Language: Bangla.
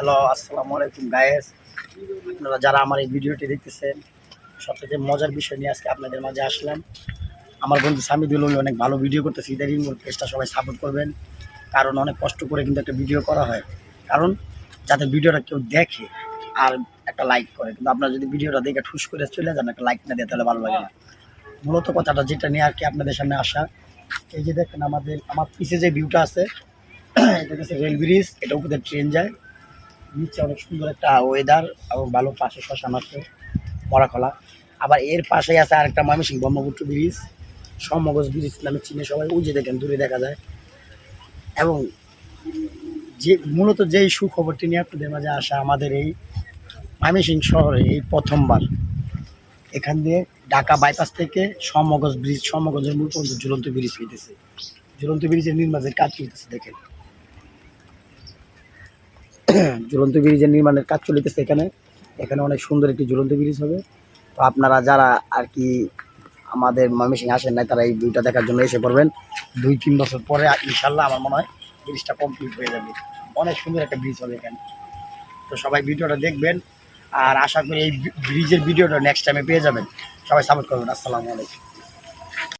হ্যালো, আসসালামু আলাইকুম গায়েস। আপনারা যারা আমার এই ভিডিওটি দেখতেছেন, সবথেকে মজার বিষয় নিয়ে আজকে আপনাদের মাঝে আসলাম। আমার বন্ধু সামিদুল অনেক ভালো ভিডিও করতেছে, ইদারিং ওর পেজটা সবাই সাপোর্ট করবেন, কারণ অনেক কষ্ট করে কিন্তু একটা ভিডিও করা হয়, কারণ যাতে ভিডিওটা কেউ দেখে আর একটা লাইক করে। কিন্তু আপনারা যদি ভিডিওটা দেখে ঠুস করে চলে যান, একটা লাইক না দিয়ে, তাহলে ভালো লাগে না। মূলত কথাটা যেটা নিয়ে আর কি আপনাদের সামনে আসা, এই যে দেখেন আমার পিছে যে ভিউটা আছে, এটা হচ্ছে রেল ব্রিজ, এটা উপরে ট্রেন যায়, নিচে অনেক সুন্দর একটা ওয়েদার এবং ভালো পাশে শ্মশান আছে, মরাখলা। আবার এর পাশেই আছে আরেকটা ময়মনসিংহ ব্রহ্মপুত্র ব্রিজ, সমগজ ব্রিজ নামে চিনে সবাই, ওই যে দেখেন দূরে দেখা যায়। এবং যে মূলত যেই সুখবরটি নিয়ে আপনাদের মাঝে আসা, আমাদের এই ময়মনসিংহ শহরে এই প্রথমবার এখান দিয়ে ঢাকা বাইপাস থেকে সমগঞ্জের মূল পর্যন্ত ঝুলন্ত ব্রিজ হইতেছে। ঝুলন্ত ব্রিজের নির্মাণের কাজ চলতেছে, দেখেন ঝুলন্ত ব্রিজের নির্মাণের কাজ চলিতেছে এখানে। এখানে অনেক সুন্দর একটি ঝুলন্ত ব্রিজ হবে। তো আপনারা যারা আর কি আমাদের ময়মনসিংহে আসেন নাই, তারা এই ভিউটা দেখার জন্য এসে পড়বেন। 2-3 বছর পরে ইনশাল্লাহ আমার মনে হয় ব্রিজটা কমপ্লিট হয়ে যাবে। অনেক সুন্দর একটা ব্রিজ হবে এখানে। তো সবাই ভিডিওটা দেখবেন, আর আশা করি এই ব্রিজের ভিডিওটা নেক্সট টাইমে পেয়ে যাবেন। সবাই সাপোর্ট করবেন। আসসালামু আলাইকুম।